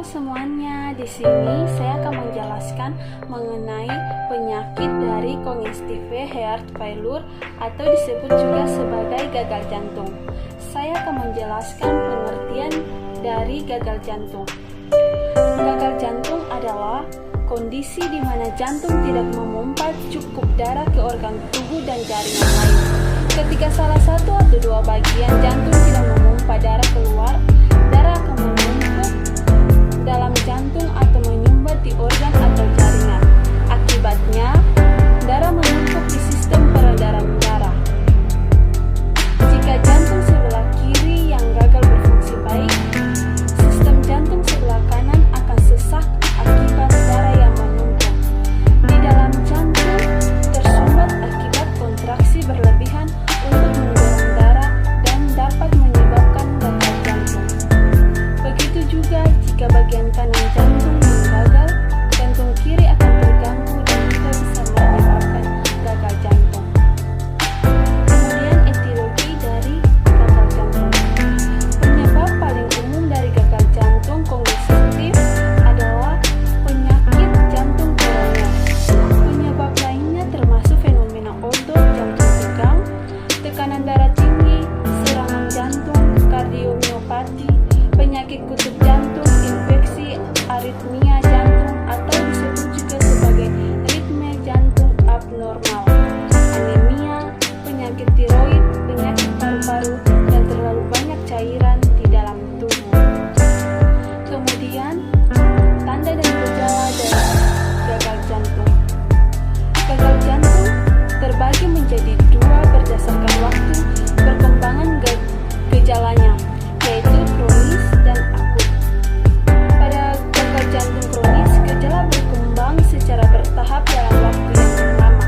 Halo semuanya, di sini saya akan menjelaskan mengenai penyakit dari congestive heart failure atau disebut juga sebagai gagal jantung. Saya akan menjelaskan pengertian dari gagal jantung. Gagal jantung adalah kondisi di mana jantung tidak memompa cukup darah ke organ tubuh dan jaringan lain. Ketika salah satu atau dua bagian jantung tidak memompa darah keluar, darah akan menumpuk dalam jantung atau menyumbat di organ atau jaringan. Akibatnya, darah menumpuk di sistem peredaran darah. Jika jantung sebelah kiri yang gagal berfungsi baik, sistem jantung sebelah kanan akan sesak akibat darah yang menumpuk di dalam jantung tersumbat akibat kontraksi berlebihan untuk mendorong darah dan dapat menyebabkan gagal jantung. Begitu juga jika bagian kanan jantung yang gagal, jantung kiri akan terganggu dan juga bisa menyebabkan gagal jantung. Kemudian etiologi dari gagal jantung. Penyebab paling umum dari gagal jantung kongestif adalah penyakit jantung koroner. Penyebab lainnya termasuk fenomena otot jantung tegang, tekanan darah tinggi, serangan jantung, kardiomiopati, penyakit kutub jantung, infeksi, aritmia jantung atau disebut juga sebagai ritme jantung abnormal, anemia, penyakit tiroid, penyakit paru-paru, dan terlalu banyak cairan di dalam tubuh. Kemudian, tanda dan gejala dari gagal jantung. Gagal jantung terbagi menjadi dua berdasarkan waktu perkembangan gejalanya, yaitu kronis dan akut. Pada gagal jantung kronis, gejala berkembang secara bertahap dalam waktu yang lama.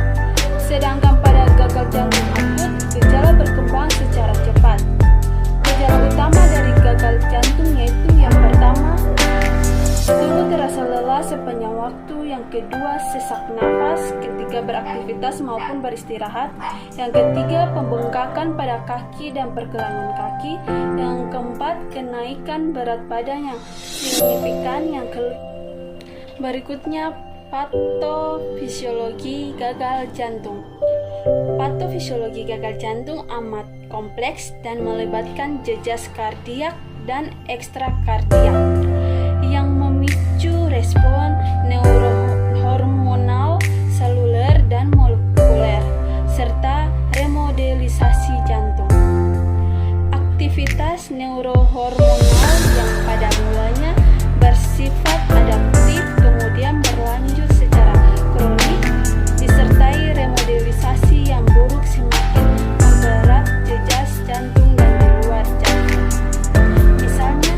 Sedangkan pada gagal jantung akut, gejala berkembang secara cepat. Gejala utama dari gagal jantung yaitu yang pertama, tubuh terasa lelah sepanjang waktu. Yang kedua, sesak nafas ketika beraktivitas maupun beristirahat. Yang ketiga, pembengkakan pada kaki dan pergelangan kaki. Yang keempat, kenaikan berat badan yang signifikan. Berikutnya, patofisiologi gagal jantung. Patofisiologi gagal jantung amat kompleks dan melibatkan jejas kardiak dan ekstrakardiak yang memicu respon neurohormonal, seluler, dan molekuler, serta remodelisasi jantung. Aktivitas neurohormonal yang pada mulanya bersifat adaptif kemudian berlanjut secara kronik, disertai remodelisasi yang buruk semakin memberat jejas jantung dan di luar jantung. Misalnya,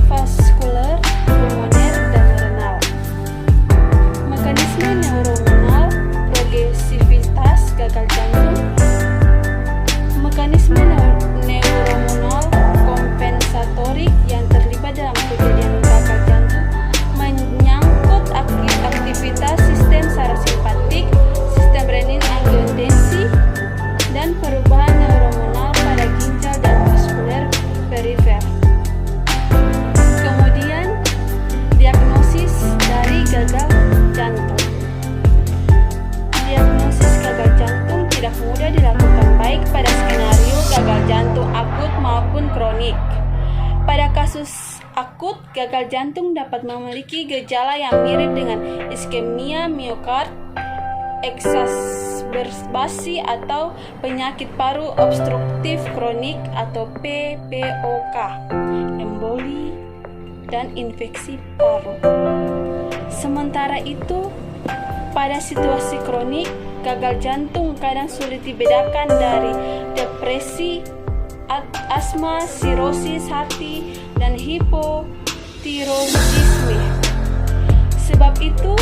vaskuler, pulmoner, dan renal. Mekanisme neuronal progresivitas gagal jantung. Mekanisme neuronal kompensatorik yang terlibat dalam kejadian gagal jantung menyangkut aktivitas sistem parasimpatik, sistem renin-angiotensin, dan perubahan neuronal pada ginjal dan vaskuler perifer. Kemudian, diagnosis dari gagal jantung. Diagnosis gagal jantung tidak mudah dilakukan baik pada skenario gagal jantung akut maupun kronik. Pada kasus akut, gagal jantung dapat memiliki gejala yang mirip dengan iskemia miokard, eksaserbasi atau penyakit paru obstruktif kronik atau PPOK, emboli, dan infeksi paru. Sementara itu, pada situasi kronik, gagal jantung kadang sulit dibedakan dari depresi, asma, sirosis hati, dan hipotiroidisme. Sebab itu,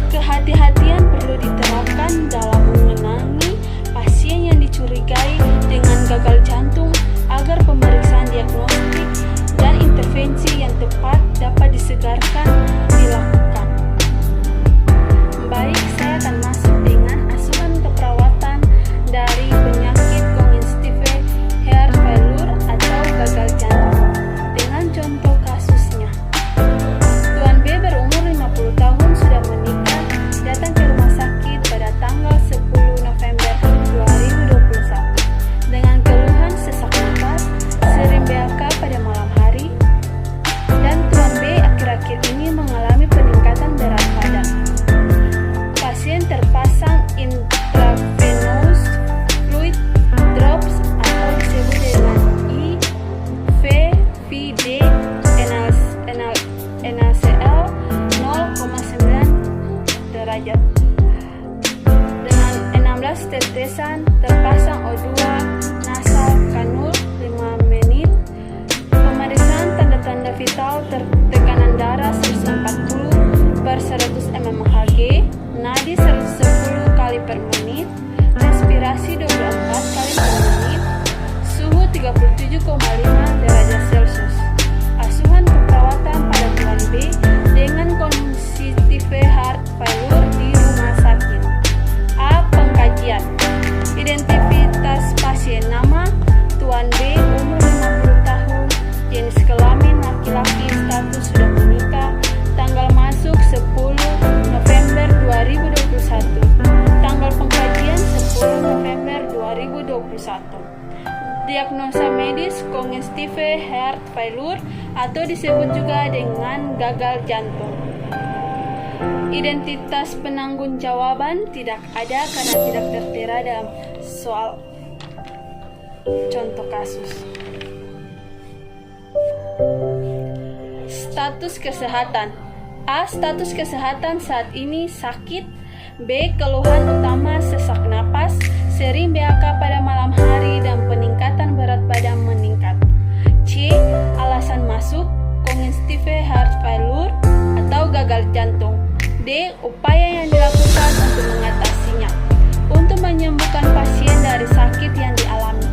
kehati-hatian perlu diterapkan dalam mengenali pasien yang dicurigai dengan gagal jantung agar pemeriksaan diagnostik dan intervensi yang tepat dapat dilakukan. Baik, saya akan masuk dengan asuhan keperawatan dari penyakit congestive heart failure atau gagal jantung dengan contoh kasus 2021. Diagnosa medis congestive heart failure atau disebut juga dengan gagal jantung. Identitas penanggung jawaban tidak ada karena tidak tertera dalam soal contoh kasus. Status kesehatan. A. Status kesehatan saat ini sakit. B. Keluhan utama sesak napas, sering BAK pada malam hari dan peningkatan berat badan meningkat. C. Alasan masuk congestive heart failure atau gagal jantung. D. Upaya yang dilakukan untuk mengatasinya, untuk menyembuhkan pasien dari sakit yang dialami.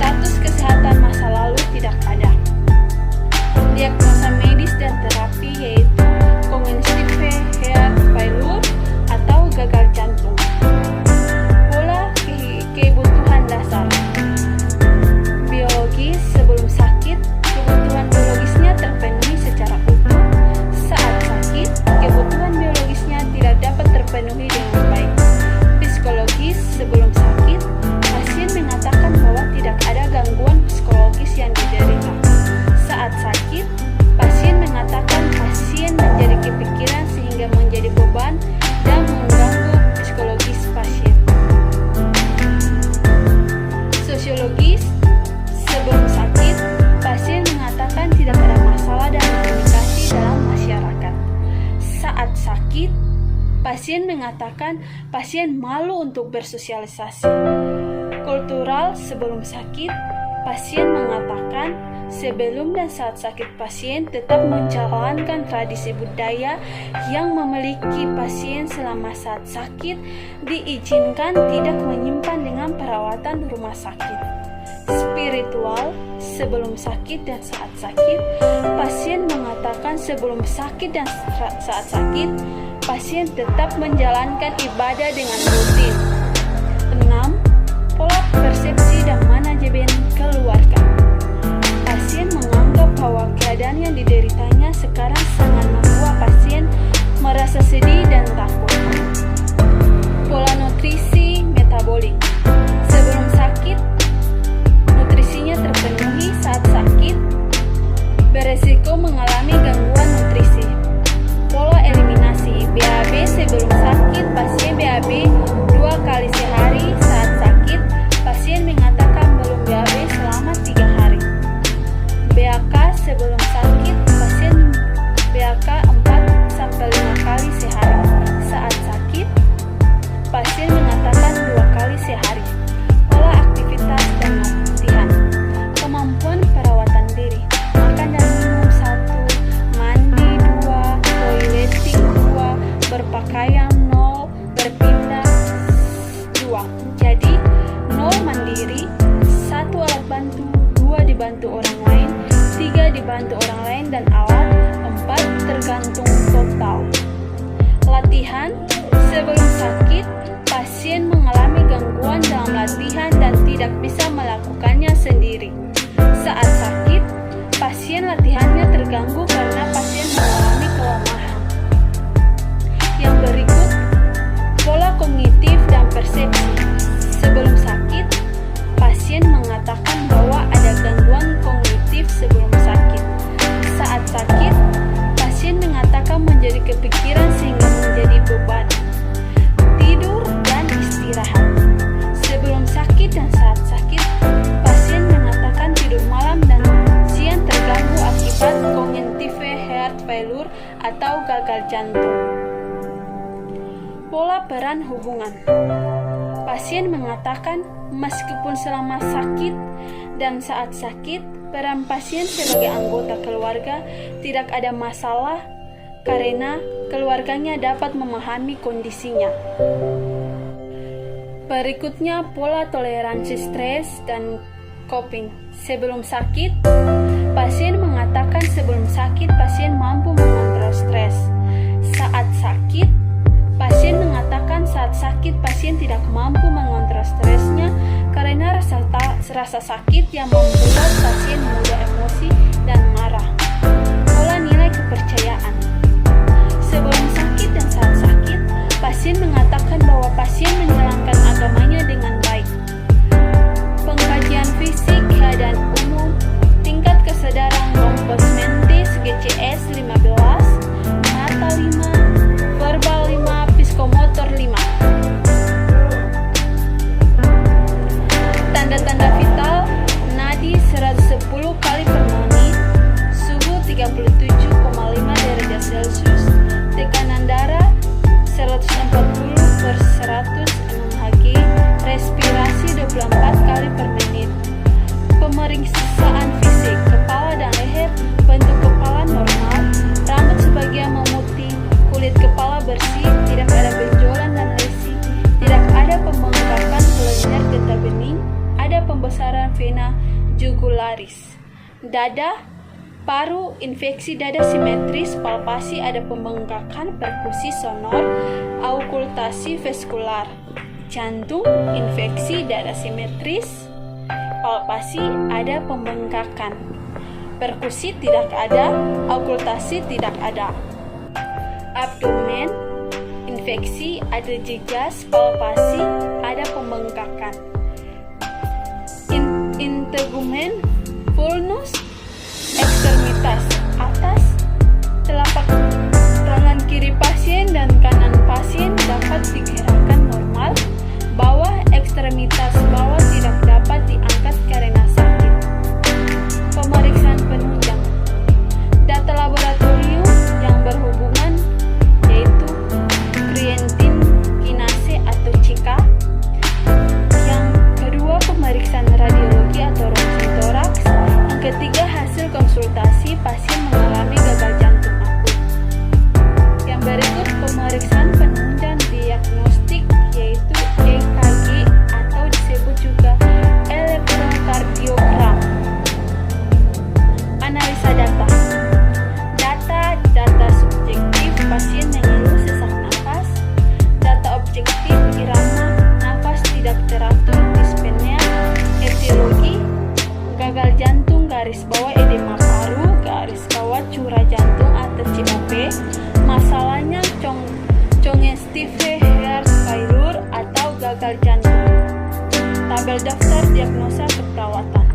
Status kesehatan masa lalu tidak ada. Diagnosa medis dan terapi yaitu congestive heart failure atau gagal jantung. Pola kebutuhan dasar. Biologis sebelum sakit, kebutuhan biologisnya terpenuhi secara utuh. Saat sakit, kebutuhan biologisnya tidak dapat terpenuhi dengan baik. Psikologis sebelum sakit, pasien mengatakan bahwa tidak ada gangguan psikologis yang diderita. Saat sakit, pasien mengatakan pasien menjadi kepikiran sehingga menjadi beban dan mengganggu psikologis pasien. Sosiologis, sebelum sakit, pasien mengatakan tidak ada masalah dan komunikasi dalam masyarakat. Saat sakit, pasien mengatakan pasien malu untuk bersosialisasi. Kultural, sebelum sakit, pasien mengatakan sebelum dan saat sakit pasien tetap menjalankan tradisi budaya yang memiliki pasien selama saat sakit diizinkan tidak menyimpan dengan perawatan rumah sakit. Spiritual, sebelum sakit dan saat sakit, pasien mengatakan sebelum sakit dan saat sakit, pasien tetap menjalankan ibadah dengan rutin. 6. Pola persepsi dan manajemen keluarga. Pasien menganggap bahwa keadaan yang dideritanya sekarang sangat membuat pasien merasa sedih dan takut. Pola nutrisi metabolik. Sebelum sakit, nutrisinya terpenuhi. Saat sakit, beresiko mengalami gangguan nutrisi. Pola eliminasi. BAB sebelum sakit, pasien BAB 2 kali sehari. Saat sakit, pasien mengatakan belum BAB selama 3 hari. BAK sebelum sakit, pasien BAK 4-5 kali sehari. Saat sakit, pasien mengatakan 2 kali sehari. Pola aktivitas dan latihan. Kemampuan perawatan diri. Makan dan minum 1, mandi 2, toileting 2, berpakaian 0, berpindah 2. Jadi 0 mandiri, 1 alat bantu, 2 dibantu orang lain, 3 dibantu orang lain dan alat, 4 tergantung total. Latihan. Sebelum sakit, pasien mengalami gangguan dalam latihan dan tidak bisa melakukannya sendiri. Saat sakit, pasien latihannya terganggu karena pasien mengalami kelemahan. Yang berikut, pola kognitif dan persepsi. Sebelum sakit, pasien mengatakan bahwa ada gangguan kognitif sebelum sakit. Saat sakit, pasien mengatakan menjadi kepikiran sehingga menjadi beban. Tidur dan istirahat. Sebelum sakit dan saat sakit, pasien mengatakan tidur malam dan siang terganggu akibat congestive heart failure atau gagal jantung. Pola peran hubungan. Pasien mengatakan meskipun selama sakit dan saat sakit, peran pasien sebagai anggota keluarga tidak ada masalah karena keluarganya dapat memahami kondisinya. Berikutnya pola toleransi stres dan coping. Sebelum sakit, pasien mengatakan sebelum sakit pasien mampu mengontrol stres. Saat sakit, pasien mengatakan saat sakit pasien tidak mampu mengontrol stresnya karena rasa sakit yang membuat pasien mudah emosi dan marah. Pola nilai kepercayaan. Sebelum sakit dan saat sakit, pasien mengatakan bahwa pasien menjalankan agamanya dengan baik. garis. Dada, paru, infeksi dada simetris, palpasi ada pembengkakan, perkusi sonor, aukultasi vaskular. Jantung, infeksi dada simetris, palpasi ada pembengkakan, perkusi tidak ada, aukultasi tidak ada. Abdomen, infeksi ada jejas, palpasi ada pembengkakan. Integumen, vulnus, ekstremitas atas, telapak tangan kiri pasien dan kanan pasien dapat digerakkan normal, bawah ekstremitas bawah tidak dapat diangkat karena sakit. Pemeriksaan penunjang. Data laboratorium yang berhubungan yaitu creatine kinase atau CK. Yang kedua, pemeriksaan radiologi atau rongsen toraks. Yang ketiga, hasil konsultasi pasien mengalami gagal jantung akut. Yang berikut pemeriksaan penunjang diagnostik yaitu EKG atau disebut juga elektrokardiogram. Analisa data. Data subjektif pasien mengeluh sesak nafas. Data objektif irama nafas tidak teratur, dispnea, etiologi, gagal jantung garis bawah edema paru garis bawah curah jantung atau COP. Masalahnya congestive heart failure atau gagal jantung. Tabel daftar diagnosa keperawatan.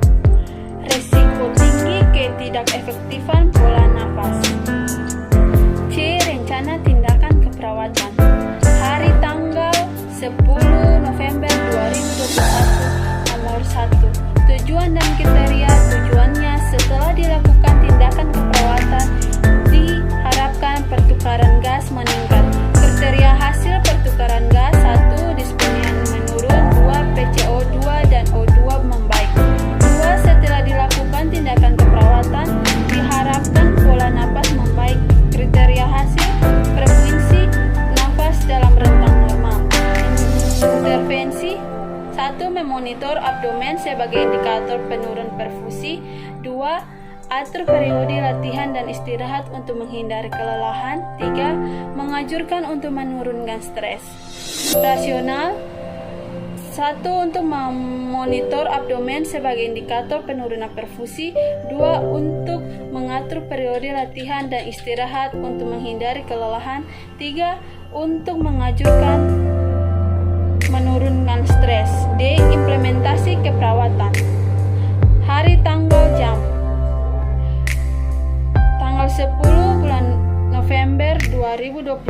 Resiko tinggi ketidak efektifan pola nafas. C. Rencana tindakan keperawatan. Hari tanggal 10 November 2021. Nomor 1. Tujuan dan kriteria. Tujuannya setelah dilakukan tindakan keperawatan diharapkan pertukaran gas meningkat. Kriteria hasil pertukaran gas: 1. Dispnea menurun, 2. PCO2 dan O2 membaik. 2. Setelah dilakukan tindakan keperawatan diharapkan pola napas membaik. Kriteria hasil: frekuensi nafas dalam rentang normal. Intervensi: 1. Memonitor abdomen sebagai indikator penurun perfusi. 2. Atur periode latihan dan istirahat untuk menghindari kelelahan. 3. Mengajurkan untuk menurunkan stres. Rasional: 1. Untuk memonitor abdomen sebagai indikator penurunan perfusi. 2. Untuk mengatur periode latihan dan istirahat untuk menghindari kelelahan. 3. Untuk mengajurkan menurunkan stres. D. Implementasi keperawatan. Hari, tanggal, jam. Tanggal 10 bulan November 2021.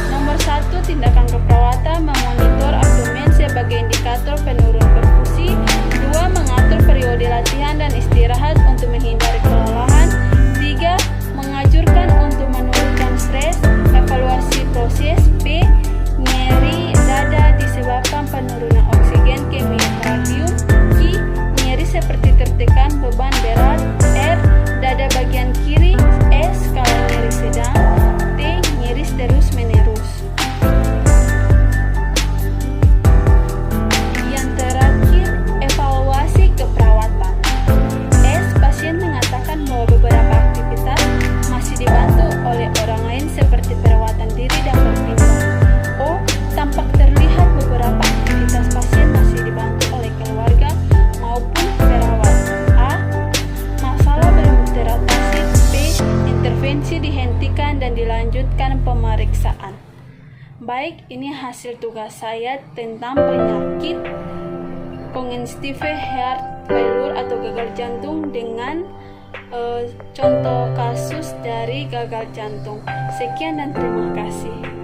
Nomor 1. Tindakan keperawatan: memonitor abdomen sebagai indikator penurun perfusi. 2. Mengatur periode latihan dan istirahat untuk menghindari kelelahan. 3. Mengajurkan untuk menurunkan stres. Evaluasi proses. P. Nyeri dada disebabkan penurunan oksigen ke miokardium. Q. Nyeri seperti tertekan, beban berat. R. Dada bagian kiri. S. Skala nyeri sedang. T. Nyeri terus menerus. Yang terakhir, evaluasi keperawatan. S. Pasien mengatakan bahwa beberapa aktivitas masih dibantu oleh orang lain seperti perawatan diri dan berpindah. O. Tampak terlihat beberapa aktivitas pasien masih dibantu oleh keluarga maupun perawat. A. Masalah belum teratasi. B. Intervensi dihentikan dan dilanjutkan pemeriksaan. Baik, ini hasil tugas saya tentang penyakit congestive heart failure atau gagal jantung dengan contoh kasus dari gagal jantung. Sekian dan terima kasih.